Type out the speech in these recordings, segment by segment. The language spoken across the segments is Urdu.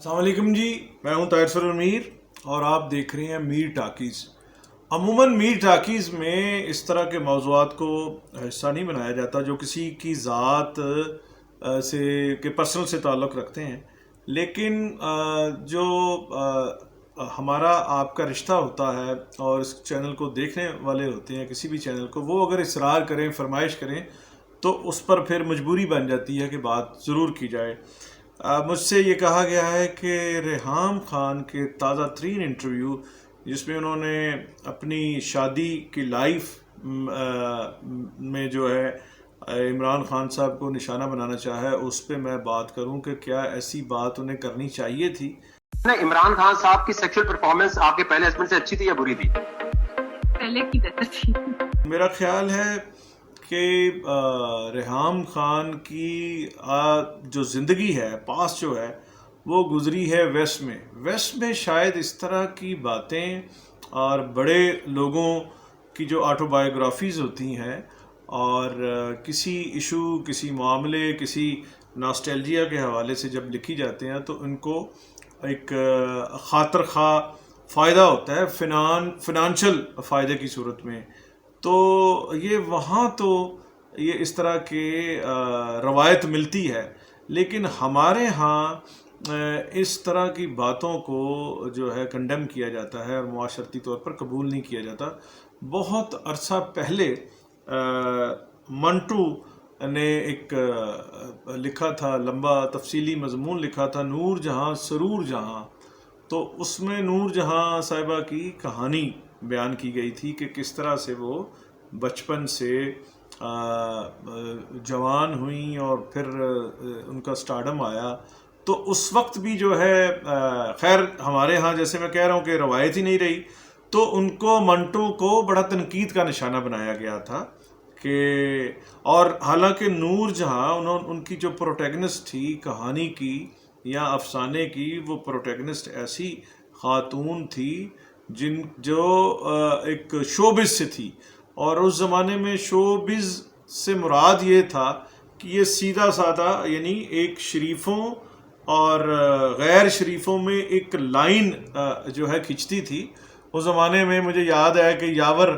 السلام علیکم جی، میں ہوں طاہر سرور میر اور آپ دیکھ رہے ہیں میر ٹاکیز۔ عموماً میر ٹاکیز میں اس طرح کے موضوعات کو حصہ نہیں بنایا جاتا جو کسی کی ذات سے کے پرسنل سے تعلق رکھتے ہیں، لیکن جو ہمارا آپ کا رشتہ ہوتا ہے اور اس چینل کو دیکھنے والے ہوتے ہیں، کسی بھی چینل کو، وہ اگر اصرار کریں، فرمائش کریں تو اس پر پھر مجبوری بن جاتی ہے کہ بات ضرور کی جائے۔ مجھ سے یہ کہا گیا ہے کہ ریحام خان کے تازہ ترین انٹرویو جس میں انہوں نے اپنی شادی کی لائف میں جو ہے عمران خان صاحب کو نشانہ بنانا چاہا ہے، اس پہ میں بات کروں کہ کیا ایسی بات انہیں کرنی چاہیے تھی۔ عمران خان صاحب کی سیکشل پرفارمنس آپ کے پہلے ہسبینڈ سے اچھی تھی یا بری تھی؟ پہلے کی بہتر تھی۔ میرا خیال ہے کہ ریحام خان کی جو زندگی ہے، پاس جو ہے، وہ گزری ہے ویسٹ میں شاید اس طرح کی باتیں اور بڑے لوگوں کی جو آٹو بایوگرافیز ہوتی ہیں اور کسی ایشو، کسی معاملے، کسی ناسٹیلجیا کے حوالے سے جب لکھی جاتے ہیں تو ان کو ایک خاطر خواہ فائدہ ہوتا ہے، فنانشل فائدے کی صورت میں، تو یہ وہاں تو یہ اس طرح کے روایت ملتی ہے، لیکن ہمارے ہاں اس طرح کی باتوں کو جو ہے کنڈیم کیا جاتا ہے اور معاشرتی طور پر قبول نہیں کیا جاتا۔ بہت عرصہ پہلے منٹو نے ایک لکھا تھا، لمبا تفصیلی مضمون لکھا تھا، نور جہاں سرور جہاں، تو اس میں نور جہاں صاحبہ کی کہانی بیان کی گئی تھی کہ کس طرح سے وہ بچپن سے جوان ہوئیں اور پھر ان کا سٹارڈم آیا، تو اس وقت بھی جو ہے خیر ہمارے ہاں جیسے میں کہہ رہا ہوں کہ روایت ہی نہیں رہی، تو ان کو منٹو کو بڑا تنقید کا نشانہ بنایا گیا تھا کہ، اور حالانکہ نور جہاں ان کی جو پروٹیگنسٹ تھی کہانی کی یا افسانے کی، وہ پروٹیگنسٹ ایسی خاتون تھی جو ایک شوبز سے تھی، اور اس زمانے میں شوبز سے مراد یہ تھا کہ یہ سیدھا سادہ، یعنی ایک شریفوں اور غیر شریفوں میں ایک لائن جو ہے کھنچتی تھی۔ اس زمانے میں مجھے یاد ہے کہ یاور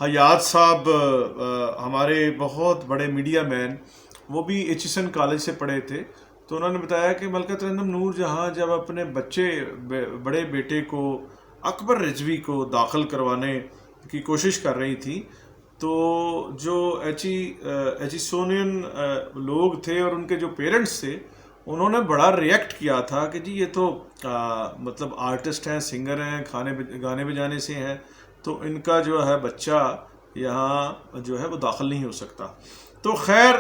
حیات صاحب ہمارے بہت بڑے میڈیا مین، وہ بھی ایچیسن کالج سے پڑھے تھے، تو انہوں نے بتایا کہ ملکہ ترنم نور جہاں جب اپنے بڑے بیٹے کو اکبر رضوی کو داخل کروانے کی کوشش کر رہی تھی، تو جو ایچیسونین لوگ تھے اور ان کے جو پیرنٹس تھے، انہوں نے بڑا ریئیکٹ کیا تھا کہ جی یہ تو مطلب آرٹسٹ ہیں، سنگر ہیں، گانے بجانے سے ہیں، تو ان کا جو ہے بچہ یہاں جو ہے وہ داخل نہیں ہو سکتا۔ تو خیر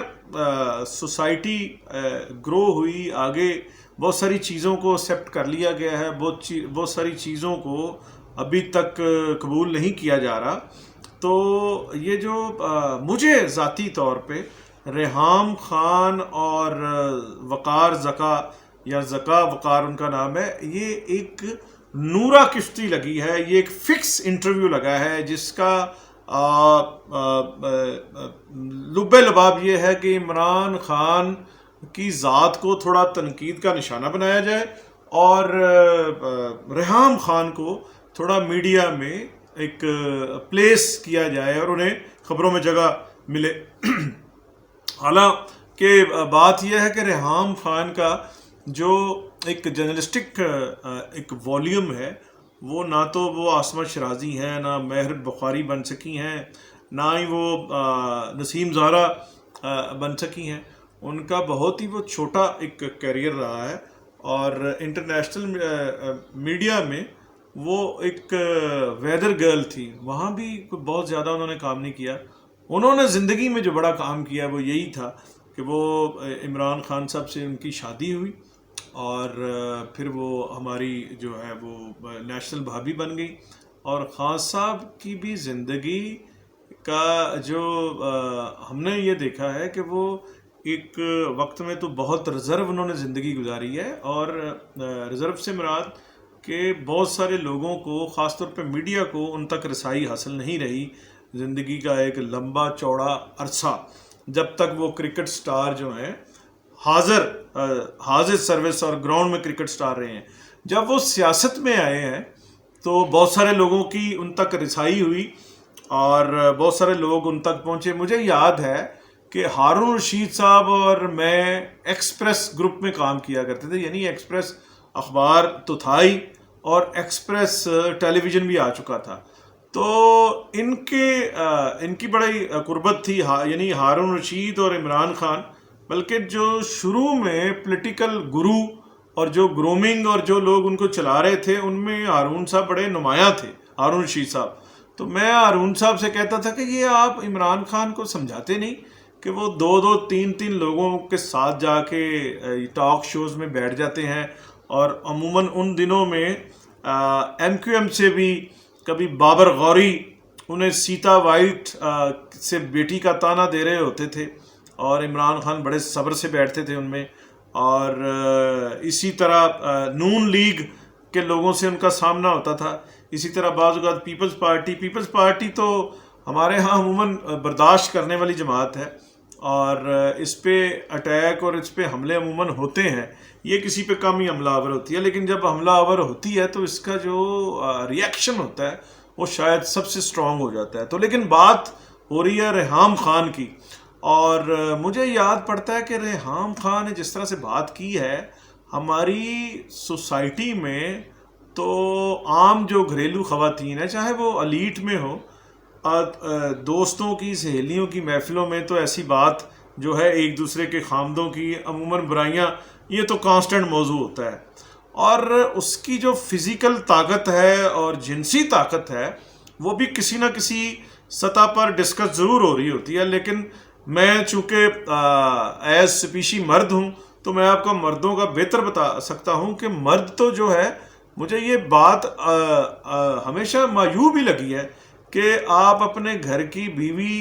سوسائٹی گرو ہوئی آگے، بہت ساری چیزوں کو ایکسیپٹ کر لیا گیا ہے، بہت ساری چیزوں کو ابھی تک قبول نہیں کیا جا رہا۔ تو یہ جو مجھے ذاتی طور پہ ریحام خان اور وقار زکا یا زکا وقار ان کا نام ہے، یہ ایک نورا کشتی لگی ہے، یہ ایک فکس انٹرویو لگا ہے جس کا لب لباب یہ ہے کہ عمران خان کی ذات کو تھوڑا تنقید کا نشانہ بنایا جائے اور ریحام خان کو تھوڑا میڈیا میں ایک پلیس کیا جائے اور انہیں خبروں میں جگہ ملے۔ حالانکہ بات یہ ہے کہ ریحام خان کا جو ایک جرنلسٹک ایک والیوم ہے، وہ نہ تو وہ عاصمہ شرازی ہیں، نہ مہر بخاری بن سکی ہیں، نہ ہی وہ نسیم زہرا بن سکی ہیں۔ ان کا بہت ہی وہ چھوٹا ایک کیریئر رہا ہے، اور انٹرنیشنل میڈیا میں وہ ایک ویدر گرل تھی، وہاں بھی بہت زیادہ انہوں نے کام نہیں کیا۔ انہوں نے زندگی میں جو بڑا کام کیا وہ یہی تھا کہ وہ عمران خان صاحب سے ان کی شادی ہوئی، اور پھر وہ ہماری جو ہے وہ نیشنل بھابی بن گئی، اور خان صاحب کی بھی زندگی کا جو ہم نے یہ دیکھا ہے کہ وہ ایک وقت میں تو بہت ریزرو انہوں نے زندگی گزاری ہے، اور ریزرو سے مراد کہ بہت سارے لوگوں کو، خاص طور پہ میڈیا کو، ان تک رسائی حاصل نہیں رہی زندگی کا ایک لمبا چوڑا عرصہ، جب تک وہ کرکٹ سٹار جو ہیں حاضر سروس اور گراؤنڈ میں کرکٹ سٹار رہے ہیں. جب وہ سیاست میں آئے ہیں تو بہت سارے لوگوں کی ان تک رسائی ہوئی اور بہت سارے لوگ ان تک پہنچے. مجھے یاد ہے کہ ہارون رشید صاحب اور میں ایکسپریس گروپ میں کام کیا کرتے تھے, یعنی ایکسپریس اخبار تو تھا ہی اور ایکسپریس ٹیلی ویژن بھی آ چکا تھا. تو ان کی بڑی قربت تھی, یعنی ہارون رشید اور عمران خان. بلکہ جو شروع میں پولیٹیکل گرو اور جو گرومنگ اور جو لوگ ان کو چلا رہے تھے ان میں ہارون صاحب بڑے نمایاں تھے, ہارون رشید صاحب. تو میں ہارون صاحب سے کہتا تھا کہ یہ آپ عمران خان کو سمجھاتے نہیں کہ وہ 2-3 لوگوں کے ساتھ جا کے ٹاک شوز میں بیٹھ جاتے ہیں, اور عموماً ان دنوں میں ایم کیو ایم سے بھی کبھی بابر غوری انہیں سیتا وائٹ سے بیٹی کا تانا دے رہے ہوتے تھے اور عمران خان بڑے صبر سے بیٹھتے تھے ان میں, اور اسی طرح نون لیگ کے لوگوں سے ان کا سامنا ہوتا تھا. اسی طرح بعض اوقات پیپلز پارٹی تو ہمارے ہاں عموماً برداشت کرنے والی جماعت ہے اور اس پہ اٹیک اور اس پہ حملے عموماً ہوتے ہیں. یہ کسی پہ کم ہی حملہ آور ہوتی ہے, لیکن جب حملہ آور ہوتی ہے تو اس کا جو ریئیکشن ہوتا ہے وہ شاید سب سے سٹرونگ ہو جاتا ہے. تو لیکن بات ہو رہی ہے ریحام خان کی, اور مجھے یاد پڑتا ہے کہ ریحام خان نے جس طرح سے بات کی ہے ہماری سوسائٹی میں, تو عام جو گھریلو خواتین ہیں چاہے وہ الیٹ میں ہو, دوستوں کی سہیلیوں کی محفلوں میں تو ایسی بات جو ہے ایک دوسرے کے خامدوں کی عموماً برائیاں, یہ تو کانسٹنٹ موضوع ہوتا ہے. اور اس کی جو فزیکل طاقت ہے اور جنسی طاقت ہے وہ بھی کسی نہ کسی سطح پر ڈسکس ضرور ہو رہی ہوتی ہے. لیکن میں چونکہ ایز سپیشی مرد ہوں تو میں آپ کو مردوں کا بہتر بتا سکتا ہوں کہ مرد تو جو ہے, مجھے یہ بات ہمیشہ معیوب ہی لگی ہے کہ آپ اپنے گھر کی بیوی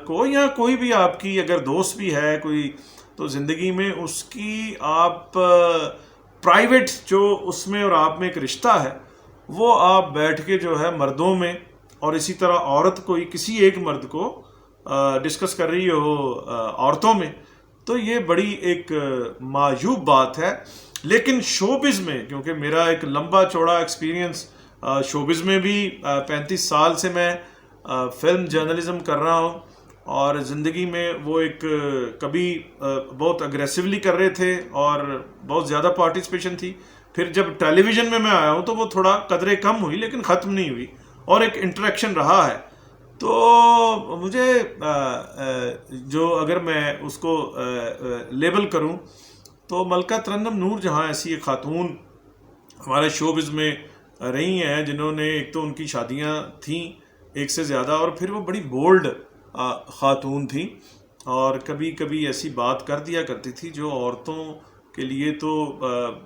کو یا کوئی بھی آپ کی اگر دوست بھی ہے کوئی, تو زندگی میں اس کی آپ پرائیویٹ جو اس میں اور آپ میں ایک رشتہ ہے وہ آپ بیٹھ کے جو ہے مردوں میں, اور اسی طرح عورت کوئی کسی ایک مرد کو ڈسکس کر رہی ہو عورتوں میں, تو یہ بڑی ایک معیوب بات ہے. لیکن شوبز میں, کیونکہ میرا ایک لمبا چوڑا ایکسپیرینس شوبز میں بھی 35 سال سے میں فلم جرنلزم کر رہا ہوں, اور زندگی میں وہ ایک کبھی بہت اگریسولی کر رہے تھے اور بہت زیادہ پارٹیسپیشن تھی. پھر جب ٹیلی ویژن میں آیا ہوں تو وہ تھوڑا قدرے کم ہوئی لیکن ختم نہیں ہوئی, اور ایک انٹریکشن رہا ہے. تو مجھے جو اگر میں اس کو لیبل کروں تو ملکہ ترنم نور جہاں ایسی ایک خاتون ہمارے شوبز میں رہی ہیں جنہوں نے, ایک تو ان کی شادیاں تھیں ایک سے زیادہ, اور پھر وہ بڑی بولڈ خاتون تھیں اور کبھی کبھی ایسی بات کر دیا کرتی تھی جو عورتوں کے لیے تو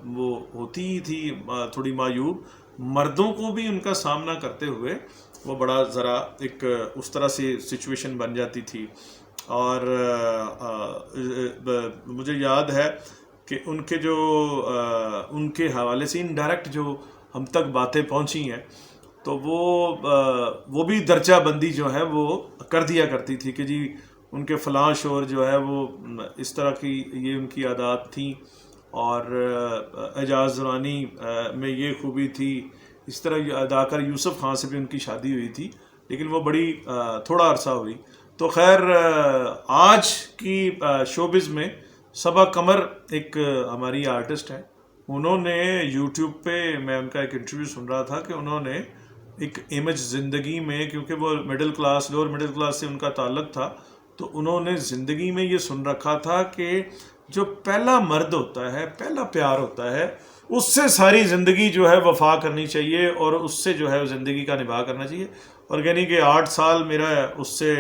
وہ ہوتی ہی تھی تھوڑی معیوب. مردوں کو بھی ان کا سامنا کرتے ہوئے وہ بڑا ذرا ایک اس طرح سے سچویشن بن جاتی تھی. اور مجھے یاد ہے کہ ان کے جو ان کے حوالے سے انڈائریکٹ جو ہم تک باتیں پہنچی ہیں تو وہ بھی درجہ بندی جو ہے وہ کر دیا کرتی تھی کہ جی ان کے فلاں شوہر جو ہے وہ اس طرح کی یہ ان کی عادات تھیں, اور اعجاز درانی میں یہ خوبی تھی. اس طرح اداکار یوسف خان سے بھی ان کی شادی ہوئی تھی لیکن وہ بڑی تھوڑا عرصہ ہوئی. تو خیر آج کی شوبز میں صبا قمر ایک ہماری آرٹسٹ ہیں, انہوں نے یوٹیوب پہ, میں ان کا ایک انٹرویو سن رہا تھا کہ انہوں نے ایک امیج زندگی میں, کیونکہ وہ middle class lower middle class سے ان کا تعلق تھا, تو انہوں نے زندگی میں یہ سن رکھا تھا کہ جو پہلا مرد ہوتا ہے, پہلا پیار ہوتا ہے, اس سے ساری زندگی جو ہے وفا کرنی چاہیے اور اس سے جو ہے زندگی کا نبھا کرنا چاہیے. اور یعنی کہ 8 سال میرا اس سے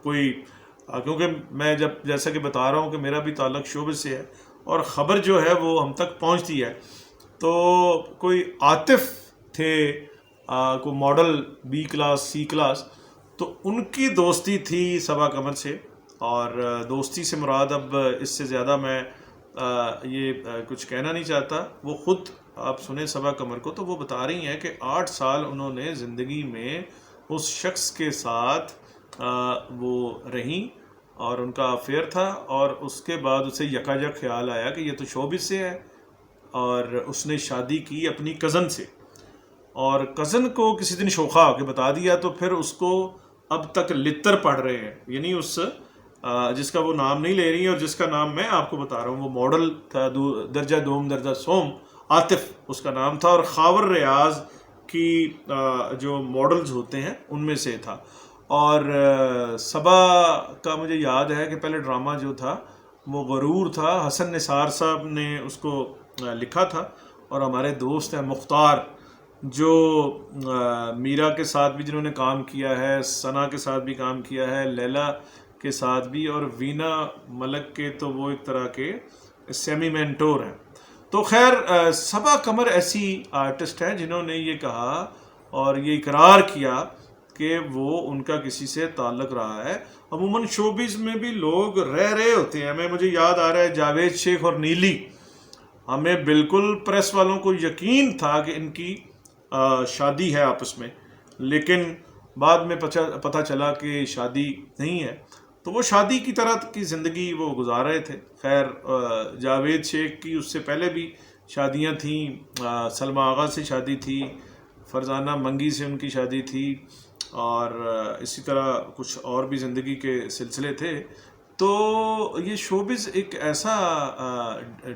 کوئی, کیونکہ میں جیسا کہ بتا رہا ہوں کہ میرا بھی تعلق شعبے سے ہے اور خبر جو ہے وہ ہم تک پہنچتی ہے. تو کوئی عاطف تھے, کوئی model B class C class, تو ان کی دوستی تھی صبا قمر سے, اور دوستی سے مراد اب اس سے زیادہ میں یہ کچھ کہنا نہیں چاہتا. وہ خود آپ سنیں صبا قمر کو تو وہ بتا رہی ہیں کہ 8 سال انہوں نے زندگی میں اس شخص کے ساتھ وہ رہیں, اور ان کا افیئر تھا، اور اس کے بعد اسے یکایک خیال آیا کہ یہ تو شوبز سے ہے، اور اس نے شادی کی اپنی کزن سے، اور کزن کو کسی دن شوخا ہو کے بتا دیا، تو پھر اس کو اب تک لتر پڑھ رہے ہیں، یعنی اس جس کا وہ نام نہیں لے رہی اور جس کا نام میں آپ کو بتا رہا ہوں، وہ ماڈل تھا درجہ دوم درجہ سوم، عاطف اس کا نام تھا، اور خاور ریاض کی جو ماڈلز ہوتے ہیں ان میں سے تھا۔ اور صبا کا مجھے یاد ہے کہ پہلے ڈرامہ جو تھا وہ غرور تھا، حسن نثار صاحب نے اس کو لکھا تھا، اور ہمارے دوست ہیں مختار جو میرا کے ساتھ بھی جنہوں نے کام کیا ہے، ثنا کے ساتھ بھی کام کیا ہے، لیلا کے ساتھ بھی، اور وینا ملک کے تو وہ ایک طرح کے سیمی مینٹور ہیں۔ تو خیر صبا قمر ایسی آرٹسٹ ہیں جنہوں نے یہ کہا اور یہ اقرار کیا کہ وہ ان کا کسی سے تعلق رہا ہے۔ عموماً شوبز میں بھی لوگ رہ رہے ہوتے ہیں، مجھے یاد آ رہا ہے جاوید شیخ اور نیلی، ہمیں بالکل پریس والوں کو یقین تھا کہ ان کی شادی ہے آپس میں، لیکن بعد میں پتہ چلا کہ شادی نہیں ہے، تو وہ شادی کی طرح کی زندگی وہ گزار رہے تھے۔ خیر جاوید شیخ کی اس سے پہلے بھی شادیاں تھیں، سلمہ آغا سے شادی تھی، فرزانہ منگی سے ان کی شادی تھی، اور اسی طرح کچھ اور بھی زندگی کے سلسلے تھے۔ تو یہ شوبز ایک ایسا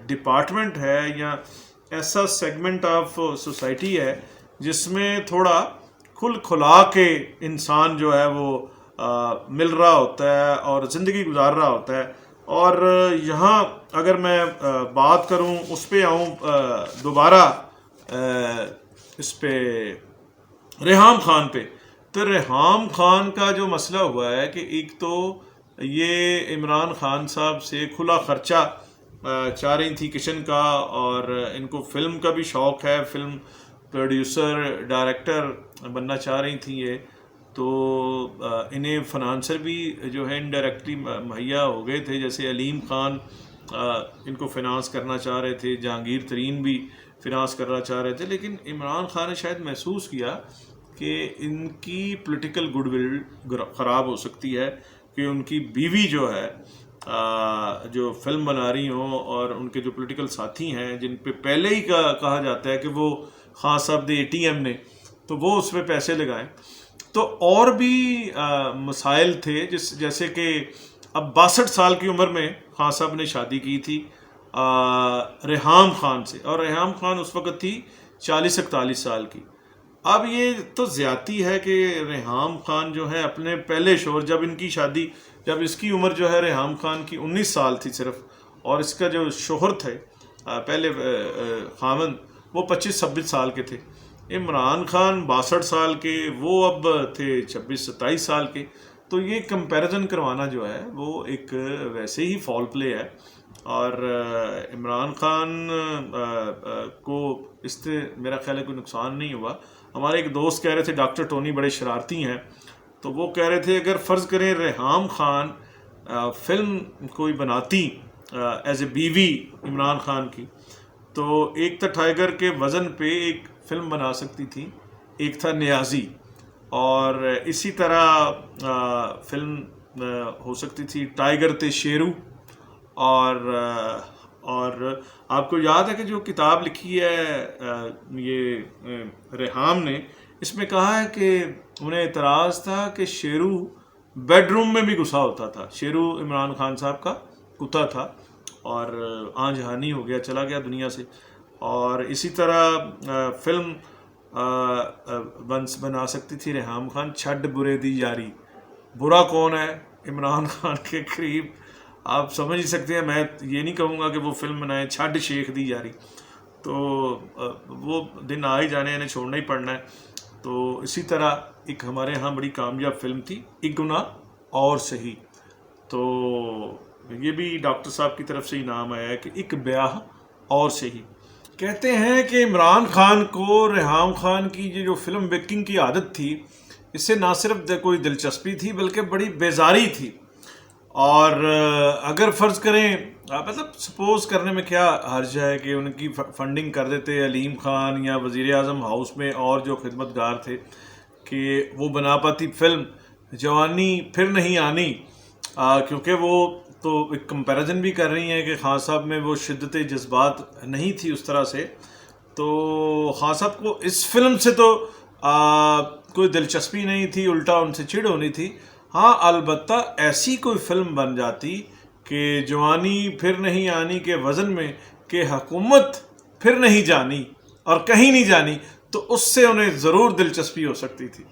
ڈپارٹمنٹ ہے یا ایسا سیگمنٹ آف سوسائٹی ہے جس میں تھوڑا کھلا کے انسان جو ہے وہ مل رہا ہوتا ہے اور زندگی گزار رہا ہوتا ہے۔ اور یہاں اگر میں بات کروں، اس پہ آؤں دوبارہ اس پہ ریحام خان پہ، تو ریحام خان کا جو مسئلہ ہوا ہے کہ ایک تو یہ عمران خان صاحب سے کھلا خرچہ چاہ رہی تھی کچن کا، اور ان کو فلم کا بھی شوق ہے، فلم پروڈیوسر ڈائریکٹر بننا چاہ رہی تھیں یہ، تو انہیں فنانسر بھی جو ہے انڈائریکٹلی مہیا ہو گئے تھے، جیسے علیم خان ان کو فنانس کرنا چاہ رہے تھے، جہانگیر ترین بھی فنانس کرنا چاہ رہے تھے، لیکن عمران خان نے شاید محسوس کیا کہ ان کی پولیٹیکل گڈ ول خراب ہو سکتی ہے کہ ان کی بیوی جو ہے جو فلم بنا رہی ہوں، اور ان کے جو پولیٹیکل ساتھی ہیں جن پہ پہلے ہی کہا جاتا ہے کہ وہ خان صاحب دے ATM نے، تو وہ اس پہ پیسے لگائیں۔ تو اور بھی مسائل تھے، جیسے کہ اب 62 سال کی عمر میں خان صاحب نے شادی کی تھی ریحام خان سے، اور ریحام خان اس وقت تھی 40-41 سال کی۔ اب یہ تو زیادتی ہے کہ ریحام خان جو ہے اپنے پہلے شوہر، جب اس کی عمر جو ہے ریحام خان کی 19 سال تھی صرف، اور اس کا جو شوہر تھے پہلے خاوند وہ 25-26 سال کے تھے، عمران خان 62 سال کے، وہ اب تھے 26-27 سال کے، تو یہ کمپیریزن کروانا جو ہے وہ ایک ویسے ہی فال پلے ہے۔ اور عمران خان کو اس سے میرا خیال ہے کوئی نقصان نہیں ہوا۔ ہمارے ایک دوست کہہ رہے تھے، ڈاکٹر ٹونی بڑے شرارتی ہیں، تو وہ کہہ رہے تھے اگر فرض کریں ریحام خان فلم کوئی بناتی ایز اے بیوی عمران خان کی، تو ایک تھا ٹائیگر کے وزن پہ ایک فلم بنا سکتی تھی، ایک تھا نیازی، اور اسی طرح فلم ہو سکتی تھی ٹائیگر تے شیرو، اور آپ کو یاد ہے کہ جو کتاب لکھی ہے یہ ریحام نے، اس میں کہا ہے کہ انہیں اعتراض تھا کہ شیرو بیڈ روم میں بھی گھسا ہوتا تھا، شیرو عمران خان صاحب کا کتا تھا، اور آن جہانی ہو گیا، چلا گیا دنیا سے۔ اور اسی طرح فلم بنا سکتی تھی ریحام خان چھڈ برے دی یاری، برا کون ہے؟ عمران خان کے قریب، آپ سمجھ ہی سکتے ہیں، میں یہ نہیں کہوں گا کہ وہ فلم بنائیں چھڈ شیخ دی یاری، تو وہ دن آ ہی جانے، انہیں چھوڑنا ہی پڑنا ہے۔ تو اسی طرح ایک ہمارے ہاں بڑی کامیاب فلم تھی ایک گناہ اور صحیح، تو یہ بھی ڈاکٹر صاحب کی طرف سے انعام آیا ہے کہ ایک بیاہ اور صحیح۔ کہتے ہیں کہ عمران خان کو ریحام خان کی یہ جو فلم میکنگ کی عادت تھی، اس سے نہ صرف کوئی دلچسپی تھی بلکہ بڑی بیزاری تھی، اور اگر فرض کریں مطلب سپوز کرنے میں کیا حرج ہے کہ ان کی فنڈنگ کر دیتے علیم خان یا وزیر اعظم ہاؤس میں اور جو خدمت گار تھے کہ وہ بنا پاتی فلم جوانی پھر نہیں آنی، کیونکہ وہ تو ایک کمپیریزن بھی کر رہی ہیں کہ خان صاحب میں وہ شدت جذبات نہیں تھی اس طرح سے، تو خان صاحب کو اس فلم سے تو کوئی دلچسپی نہیں تھی، الٹا ان سے چڑ ہونی تھی۔ ہاں البتہ ایسی کوئی فلم بن جاتی کہ جوانی پھر نہیں آنی کے وزن میں، کہ حکومت پھر نہیں جانی اور کہیں نہیں جانی، تو اس سے انہیں ضرور دلچسپی ہو سکتی تھی۔